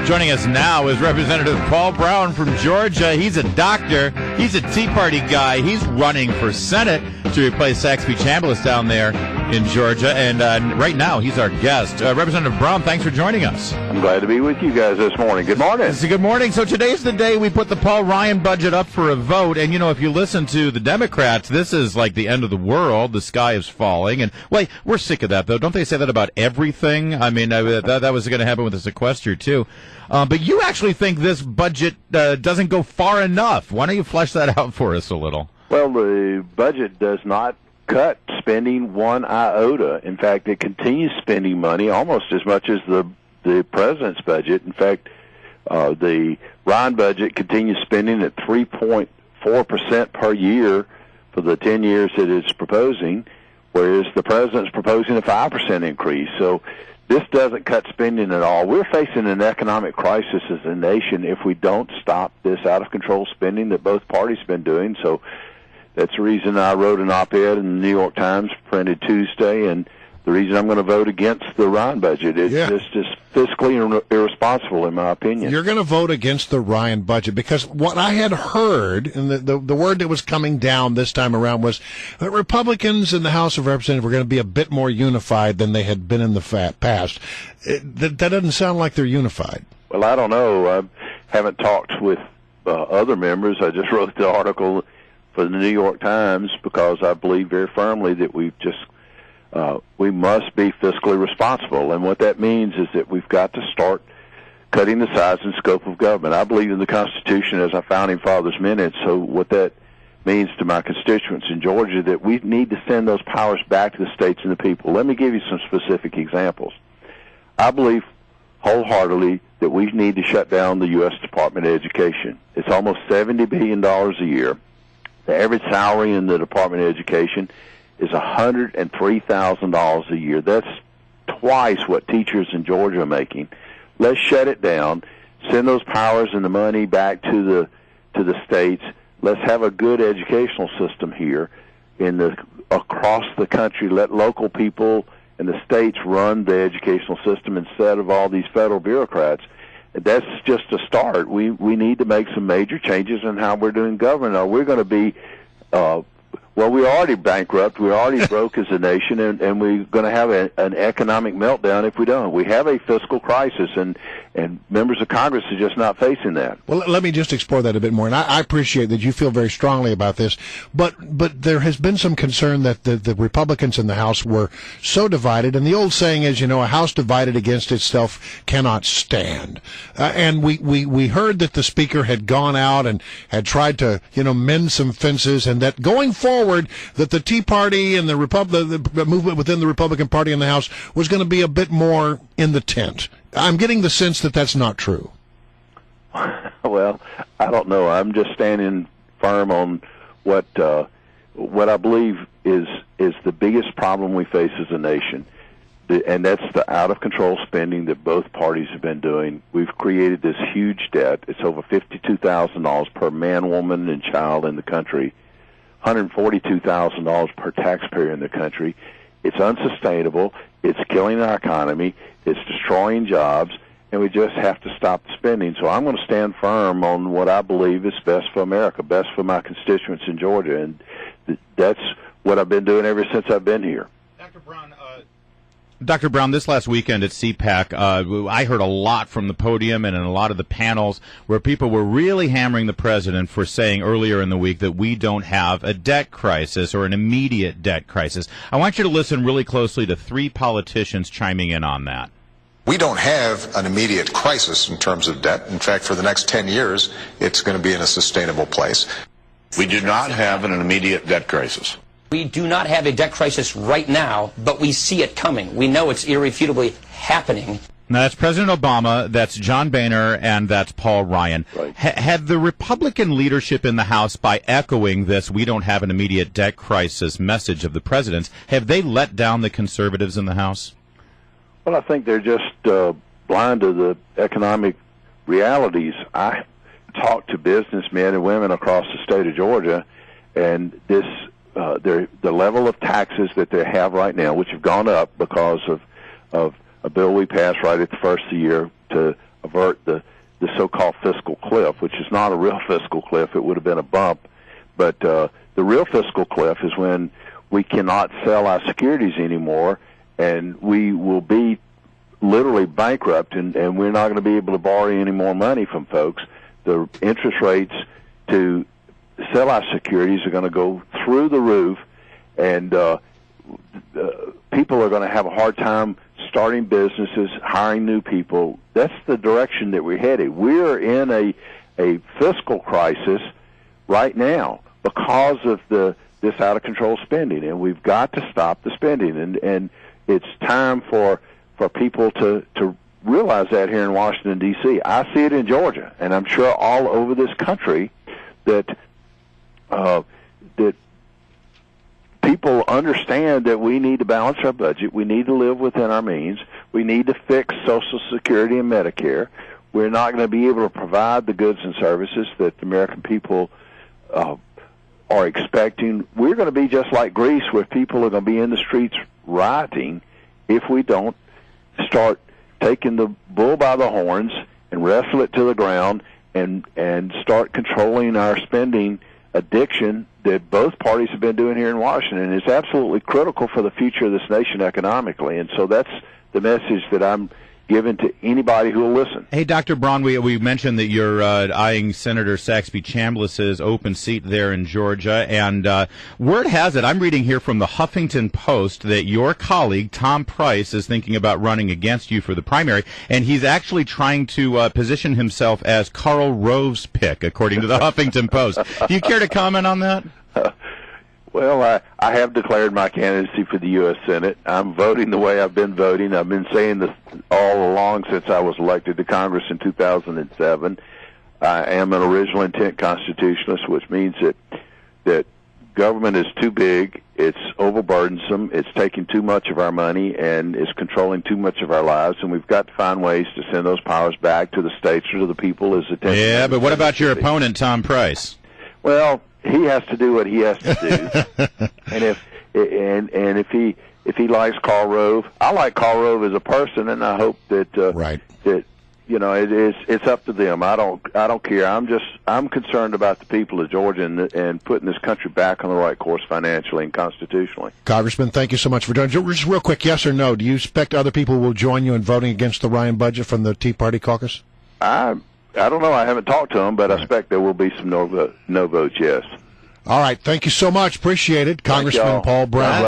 Joining us now is Representative Paul Broun from Georgia. He's a doctor. He's a Tea Party guy. He's running for Senate to replace Saxby Chambliss down there in Georgia. And right now, he's our guest. Representative Broun, thanks for joining us. I'm glad to be with you guys this morning. Good morning. Good morning. So today's the day we put the Paul Ryan budget up for a vote. And, you know, if you listen to the Democrats, this is like the end of the world. The sky is falling. And, well, we're sick of that, though. Don't they say that about everything? I mean, that was going to happen with the sequester, too. But you actually think this budget doesn't go far enough. Why don't you flesh that out for us a little? Well, the budget does not cut spending one iota. In fact, it continues spending money almost as much as the president's budget. In fact, the Ryan budget continues spending at 3.4% per year for the 10 years that it's proposing, whereas the president's proposing a 5% increase. So this doesn't cut spending at all. We're facing an economic crisis as a nation if we don't stop this out-of-control spending that both parties have been doing. So that's the reason I wrote an op-ed in the New York Times, printed Tuesday, and the reason I'm going to vote against the Ryan budget. It's just fiscally irresponsible, in my opinion. You're going to vote against the Ryan budget because what I had heard, and the word that was coming down this time around was that Republicans in the House of Representatives were going to be a bit more unified than they had been in the past. That doesn't sound like they're unified. Well, I don't know. I haven't talked with other members. I just wrote the article for the New York Times because I believe very firmly that we must be fiscally responsible. And what that means is that we've got to start cutting the size and scope of government. I believe in the Constitution as our founding fathers meant it. So what that means to my constituents in Georgia, that we need to send those powers back to the states and the people. Let me give you some specific examples. I believe wholeheartedly that we need to shut down the U.S. Department of Education. It's almost $70 billion a year. The average salary in the Department of Education is $103,000 a year. That's twice what teachers in Georgia are making. Let's shut it down. Send those powers and the money back to the states. Let's have a good educational system here across the country. Let local people and the states run the educational system instead of all these federal bureaucrats. That's just a start. We need to make some major changes in how we're doing government. Now, we're going to be we're already bankrupt. We're already broke as a nation, and we're going to have an economic meltdown if we don't. We have a fiscal crisis, and members of Congress are just not facing that. Well, let me just explore that a bit more. And I appreciate that you feel very strongly about this, but there has been some concern that the Republicans in the House were so divided, and the old saying is, you know, a house divided against itself cannot stand. And we heard that the Speaker had gone out and had tried to, you know, mend some fences, and that going forward, that the Tea Party and the movement within the Republican Party in the House was going to be a bit more in the tent. I'm getting the sense that that's not true. Well, I don't know. I'm just standing firm on what I believe is the biggest problem we face as a nation, and that's the out-of-control spending that both parties have been doing. We've created this huge debt. It's over $52,000 per man, woman, and child in the country. $142,000 per taxpayer in the country. It's unsustainable. It's killing our economy. It's destroying jobs, and we just have to stop the spending. So I'm going to stand firm on what I believe is best for America, best for my constituents in Georgia, and that's what I've been doing ever since I've been here. Dr. Broun, this last weekend at CPAC, I heard a lot from the podium and in a lot of the panels where people were really hammering the president for saying earlier in the week that we don't have a debt crisis or an immediate debt crisis. I want you to listen really closely to three politicians chiming in on that. We don't have an immediate crisis in terms of debt. In fact, for the next 10 years, it's going to be in a sustainable place. We do not have an immediate debt crisis. We do not have a debt crisis right now, but we see it coming. We know it's irrefutably happening. Now, that's President Obama, that's John Boehner, and that's Paul Ryan. Right. Have the Republican leadership in the House, by echoing this "we don't have an immediate debt crisis" message of the president's, have they let down the conservatives in the House? Well, I think they're just blind to the economic realities. I talk to businessmen and women across the state of Georgia, and the level of taxes that they have right now, which have gone up because of a bill we passed right at the first of the year to avert the so-called fiscal cliff, which is not a real fiscal cliff. It would have been a bump. But the real fiscal cliff is when we cannot sell our securities anymore, and we will be literally bankrupt, and we're not going to be able to borrow any more money from folks. The interest rates to sell our securities are going to go through the roof, and people are going to have a hard time starting businesses, hiring new people. That's the direction that we're headed. We're in a fiscal crisis right now because of this out-of-control spending, and we've got to stop the spending. And it's time for people to realize that here in Washington, D.C. I see it in Georgia, and I'm sure all over this country that people understand that we need to balance our budget. We need to live within our means. We need to fix Social Security and Medicare. We're not going to be able to provide the goods and services that the American people are expecting. We're going to be just like Greece, where people are going to be in the streets rioting if we don't start taking the bull by the horns and wrestle it to the ground and start controlling our spending addiction that both parties have been doing here in Washington. It's absolutely critical for the future of this nation economically, and so that's the message that I'm giving to anybody who will listen. Hey, Dr. Broun, we mentioned that you're eyeing Senator Saxby Chambliss's open seat there in Georgia, and word has it, I'm reading here from the Huffington Post, that your colleague, Tom Price, is thinking about running against you for the primary, and he's actually trying to position himself as Karl Rove's pick, according to the Huffington Post. Do you care to comment on that? Well, I have declared my candidacy for the U.S. Senate. I'm voting the way I've been voting. I've been saying this all along since I was elected to Congress in 2007. I am an original intent constitutionalist, which means that government is too big, it's overburdensome, it's taking too much of our money, and it's controlling too much of our lives, and we've got to find ways to send those powers back to the states or to the people as attention. Yeah, but what about your opponent, Tom Price? Well, he has to do what he has to do, and if he likes Karl Rove, I like Karl Rove as a person, and I hope that that it's up to them. I don't care. I'm concerned about the people of Georgia and putting this country back on the right course financially and constitutionally. Congressman, thank you so much for doing it. Just real quick, yes or no? Do you expect other people will join you in voting against the Ryan budget from the Tea Party Caucus? I don't know. I haven't talked to them, but I expect there will be some no votes, yes. All right. Thank you so much. Appreciate it. Congressman Paul Broun.